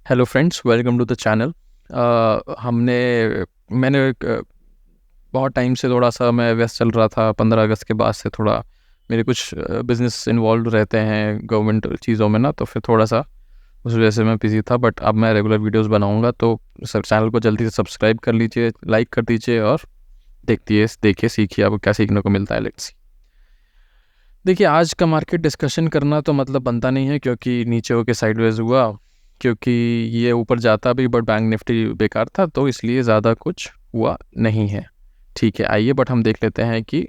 Hello friends, welcome to the channel. बहुत time से थोड़ा सा मैं व्यस्त चल रहा था। 15 अगस्त के बाद से थोड़ा मेरे कुछ बिजनेस इन्वॉल्व रहते हैं गवर्नमेंट चीज़ों में ना, तो फिर थोड़ा सा उस वजह से मैं बिजी था। बट अब मैं रेगुलर वीडियोस बनाऊंगा, तो सर चैनल को जल्दी से सब्सक्राइब कर लीजिए, लाइक कर दीजिए और देखिए सीखिए आपको क्या सीखने को मिलता है। Let's see. देखिए, आज का मार्केट डिस्कशन करना तो मतलब बनता नहीं है, क्योंकि नीचे होके साइडवेज हुआ। क्योंकि ये ऊपर जाता भी, बट बैंक निफ्टी बेकार था, तो इसलिए ज़्यादा कुछ हुआ नहीं है। ठीक है, आइए बट हम देख लेते हैं कि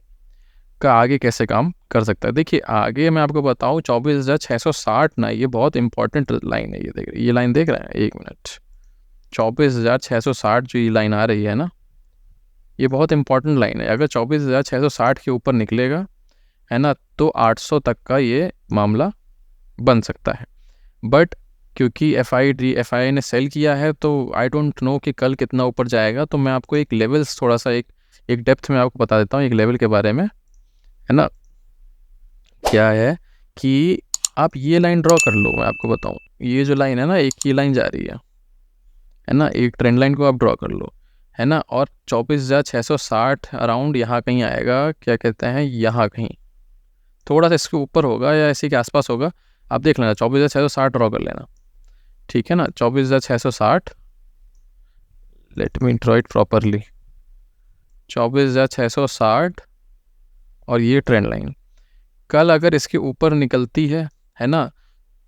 का आगे कैसे काम कर सकता है। देखिए, आगे मैं आपको बताऊं, 24,660 ना, ये बहुत इंपॉर्टेंट लाइन है। ये लाइन देख रहे हैं, 1 मिनट। 24,660 जो ये लाइन आ रही है ना, ये बहुत इंपॉर्टेंट लाइन है। अगर 24,660 के ऊपर निकलेगा, है ना, तो 800 तक का ये मामला बन सकता है। बट क्योंकि एफ आई ने सेल किया है, तो आई डोंट नो कि कल कितना ऊपर जाएगा। तो मैं आपको एक लेवल्स थोड़ा सा एक डेप्थ में आपको बता देता हूँ एक लेवल के बारे में, है ना। क्या है कि आप ये लाइन ड्रॉ कर लो। मैं आपको बताऊँ, ये जो लाइन है ना, एक ही लाइन जा रही है ना, एक ट्रेंड लाइन को आप ड्रॉ कर लो, है ना। और 24,660 अराउंड यहाँ कहीं आएगा, क्या कहते हैं, यहाँ कहीं थोड़ा सा इसके ऊपर होगा या इसी के आसपास होगा। आप देख लेना, 24,660 ड्रॉ कर लेना, ठीक है ना। 24,660, let me draw it properly. 24,660 और ये ट्रेंड लाइन कल अगर इसके ऊपर निकलती है ना,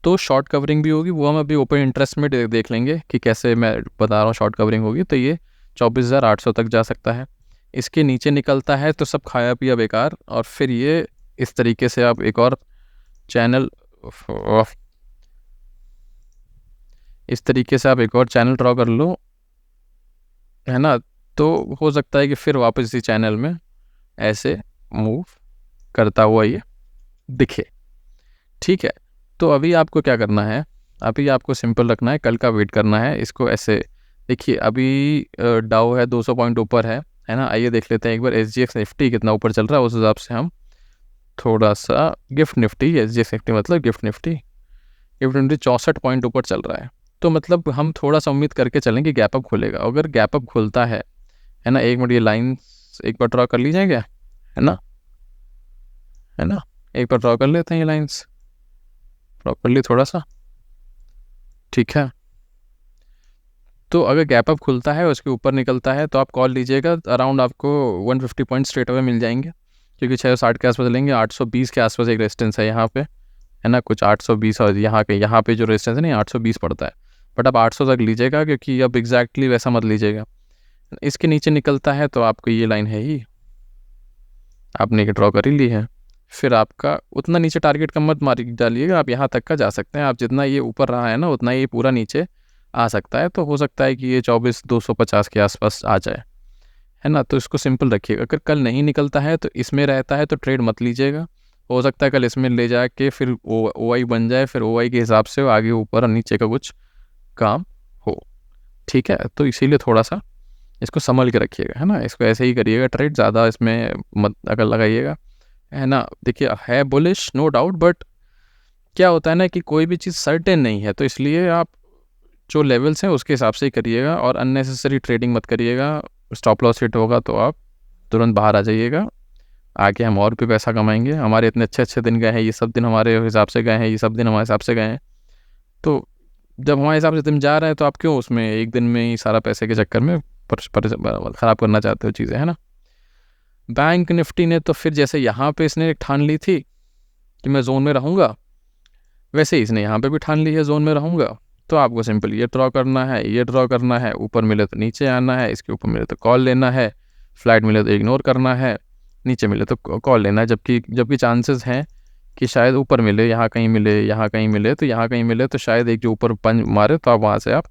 तो शॉर्ट कवरिंग भी होगी। वो हम अभी ओपन इंटरेस्ट में देख लेंगे कि कैसे, मैं बता रहा हूँ शॉर्ट कवरिंग होगी। तो ये 24,800 तक जा सकता है। इसके नीचे निकलता है तो सब खाया पिया बेकार, और फिर ये इस तरीके से आप एक और चैनल ड्रॉ कर लो, है ना। तो हो सकता है कि फिर वापस इसी चैनल में ऐसे मूव करता हुआ ये दिखे, ठीक है। तो अभी आपको क्या करना है, अभी आपको सिंपल रखना है, कल का वेट करना है। इसको ऐसे देखिए, अभी डाउ है 200 पॉइंट ऊपर है ना। आइए देख लेते हैं एक बार SGX निफ्टी कितना ऊपर चल रहा है, उस हिसाब से हम थोड़ा सा गिफ्ट निफ्टी, SGX निफ्टी मतलब गिफ्ट निफ्टी 64 पॉइंट ऊपर चल रहा है। तो मतलब हम थोड़ा सा उम्मीद करके चलें कि गैप अप खुलेगा। अगर गैप अप खुलता है ना, एक मिनट, ये लाइन एक बार ड्रॉ कर लीजिए क्या, है ना, एक बार ड्रॉ कर लेते हैं ये लाइंस प्रॉपरली थोड़ा सा, ठीक है। तो अगर गैप अप खुलता है, उसके ऊपर निकलता है, तो आप कॉल लीजिएगा। अराउंड आपको 150 पॉइंट स्ट्रेट अवे मिल जाएंगे, क्योंकि 660 के आसपास लेंगे। 820 के आसपास एक रेजिस्टेंस है यहाँ पे, है ना, कुछ 820। और यहाँ पे जो रेजिस्टेंस है ना, 820 पड़ता है। बट आप 800 तक लीजिएगा, क्योंकि अब एग्जैक्टली वैसा मत लीजिएगा। इसके नीचे निकलता है तो आपको ये लाइन है ही, आपने ये ड्रॉ कर ही ली है। फिर आपका उतना नीचे टारगेट का मत मारी डालिएगा, आप यहाँ तक का जा सकते हैं। आप जितना ये ऊपर रहा है ना, उतना ये पूरा नीचे आ सकता है। तो हो सकता है कि ये 24,250 के आसपास आ जाए, है ना। तो इसको सिंपल रखिएगा। अगर कल नहीं निकलता है तो इसमें रहता है तो ट्रेड मत लीजिएगा। हो सकता है कल इसमें ले जाके फिर ओ आई बन जाए, फिर ओ आई के हिसाब से आगे ऊपर और नीचे का कुछ काम हो, ठीक है। तो इसीलिए थोड़ा सा इसको संभल के रखिएगा, है ना। इसको ऐसे ही करिएगा ट्रेड, ज़्यादा इसमें मत अगर लगाइएगा, है ना। देखिए, है बुलिश नो डाउट, बट क्या होता है ना कि कोई भी चीज़ सर्टेन नहीं है, तो इसलिए आप जो लेवल्स हैं उसके हिसाब से ही करिएगा, और अननेसेसरी ट्रेडिंग मत करिएगा। स्टॉप लॉस हिट होगा तो आप तुरंत बाहर आ जाइएगा। आगे हम और भी पैसा कमाएंगे। हमारे इतने अच्छे अच्छे दिन गए हैं, ये सब दिन हमारे हिसाब से गए हैं, ये सब दिन हमारे हिसाब से गए हैं। तो जब हमारे हिसाब से दिन जा रहे हैं, तो आप क्यों उसमें एक दिन में ही सारा पैसे के चक्कर में ख़राब करना चाहते हो चीज़ें, है ना। बैंक निफ्टी ने तो फिर जैसे यहाँ पे इसने ठान ली थी कि मैं जोन में रहूँगा, वैसे ही इसने यहाँ पे भी ठान ली है जोन में रहूँगा। तो आपको सिंपल ये ड्रॉ करना है, ये ड्रॉ करना है। ऊपर मिले तो नीचे आना है, इसके ऊपर मिले तो कॉल लेना है, फ्लैट मिले तो इग्नोर करना है, नीचे मिले तो कॉल लेना है। जबकि चांसेस हैं कि शायद ऊपर मिले, यहाँ कहीं मिले, यहाँ कहीं मिले। तो यहाँ कहीं मिले तो शायद एक जो ऊपर पंच मारे, तो आप वहाँ से आप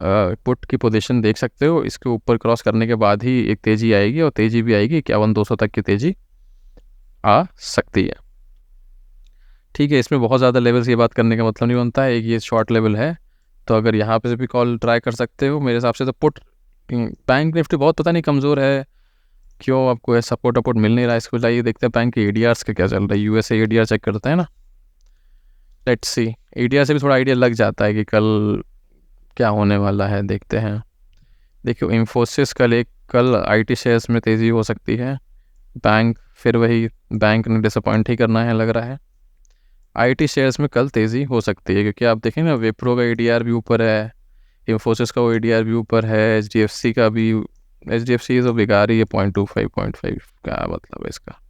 पुट की पोजीशन देख सकते हो। इसके ऊपर क्रॉस करने के बाद ही एक तेज़ी आएगी, और तेज़ी भी आएगी 51,200 तक की तेज़ी आ सकती है, ठीक है। इसमें बहुत ज़्यादा लेवल से ये बात करने का मतलब नहीं बनता है। एक ये शॉर्ट लेवल है, तो अगर यहाँ पे से भी कॉल ट्राई कर सकते हो मेरे हिसाब से। तो पुट, बैंक निफ्टी बहुत पता नहीं कमज़ोर है क्यों, आपको सपोर्ट अपोर्ट मिल नहीं रहा है। इसको लाइए देखते हैं बैंक के ADRs का क्या चल रहा है। USA ADR चेक करते हैं ना, लेट्स सी। ADR से भी थोड़ा आइडिया लग जाता है कि कल क्या होने वाला है देखते हैं। देखिए इन्फोसिस कल आईटी शेयर्स में तेज़ी हो सकती है। बैंक फिर वही, बैंक ने डिसअपॉइंट ही करना है लग रहा है। आईटी शेयर्स में कल तेज़ी हो सकती है क्योंकि आप देखें ना, विप्रो का एडीआर भी ऊपर है, इन्फोसिस का वो एडीआर भी ऊपर है, एचडीएफसी का भी। एचडीएफसी तो बेकार ही है, 0.25 क्या मतलब है इसका।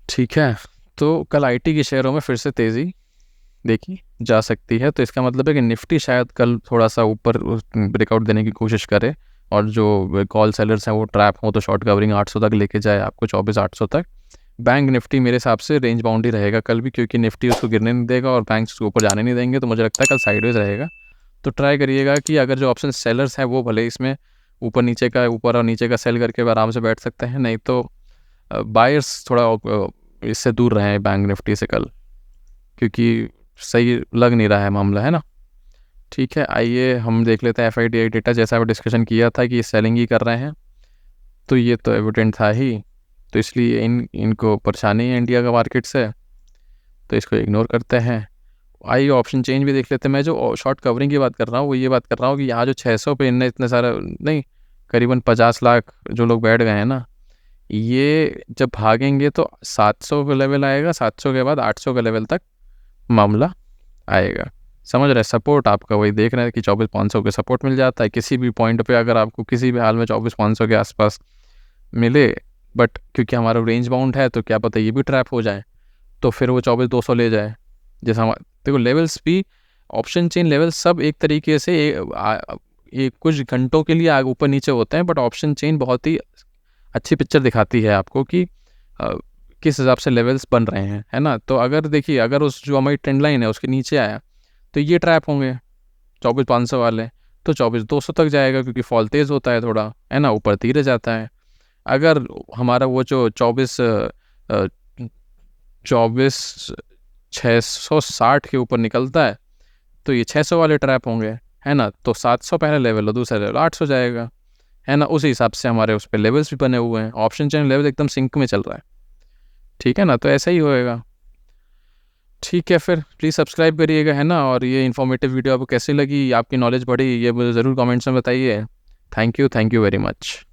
ठीक है, तो कल आईटी के शेयरों में फिर से तेज़ी देखी जा सकती है। तो इसका मतलब है कि निफ्टी शायद कल थोड़ा सा ऊपर ब्रेकआउट देने की कोशिश करे, और जो कॉल सेलर्स हैं वो ट्रैप हो तो शॉर्ट कवरिंग 800 तक लेके जाए आपको, 24,800 तक। बैंक निफ्टी मेरे हिसाब से रेंज बाउंड ही रहेगा कल भी, क्योंकि निफ्टी उसको गिरने नहीं देगा और बैंक उसको ऊपर जाने नहीं देंगे, तो मुझे लगता है कल साइडवेज रहेगा। तो ट्राई करिएगा कि अगर जो ऑप्शन सेलर्स हैं वो भले इसमें ऊपर और नीचे का सेल करके आराम से बैठ सकते हैं, नहीं तो बायर्स थोड़ा इससे दूर रहें बैंक निफ्टी से कल, क्योंकि सही लग नहीं रहा है मामला, है ना। ठीक है, आइए हम देख लेते हैं एफआईडीआई डेटा। जैसा वो डिस्कशन किया था कि ये सेलिंग ही कर रहे हैं, तो ये तो एविडेंट था ही, तो इसलिए इनको परेशानी है इंडिया का मार्केट से, तो इसको इग्नोर करते हैं। आइए ऑप्शन चेंज भी देख लेते हैं। मैं जो शॉर्ट कवरिंग की बात कर रहा हूँ वो ये बात कर रहा हूँ कि यहाँ जो 600 पे इनने इतने सारा नहीं, करीबन 50 लाख जो लोग बैठ गए हैं ना, ये जब भागेंगे तो 700 का लेवल आएगा, 700 के बाद 800 का लेवल तक मामला आएगा। समझ रहे, सपोर्ट आपका वही देख रहे हैं कि 24,500 के सपोर्ट मिल जाता है किसी भी पॉइंट पे, अगर आपको किसी भी हाल में 24,500 के आसपास मिले, बट क्योंकि हमारा रेंज बाउंड है तो क्या पता ये भी ट्रैप हो जाए, तो फिर वो 24,200 ले जाए। जैसा हमारा देखो लेवल्स भी, ऑप्शन चेन लेवल सब एक तरीके से ये कुछ घंटों के लिए आगे ऊपर नीचे होते हैं, बट ऑप्शन चेन बहुत ही अच्छी पिक्चर दिखाती है आपको कि किस हिसाब से लेवल्स बन रहे हैं, है ना। तो अगर देखिए, अगर उस जो हमारी ट्रेंड लाइन है उसके नीचे आया तो ये ट्रैप होंगे 24,500 वाले, तो 24,200 तक जाएगा क्योंकि फॉल तेज़ होता है थोड़ा, है ना, ऊपर धीरे जाता है। अगर हमारा वो जो 24,660 के ऊपर निकलता है तो ये 600 वाले ट्रैप होंगे, है ना। तो 700 पहला लेवल और दूसरा लेवल 800 जाएगा, है ना। उसी हिसाब से हमारे उस पर लेवल्स भी बने हुए हैं, ऑप्शन चेन लेवल एकदम सिंक में चल रहा है, ठीक है ना। तो ऐसा ही होएगा। ठीक है, फिर प्लीज़ सब्सक्राइब करिएगा, है ना। और ये इन्फॉर्मेटिव वीडियो आपको कैसी लगी, आपकी नॉलेज बढ़ी, ये मुझे ज़रूर कमेंट्स में बताइए। Thank you very much.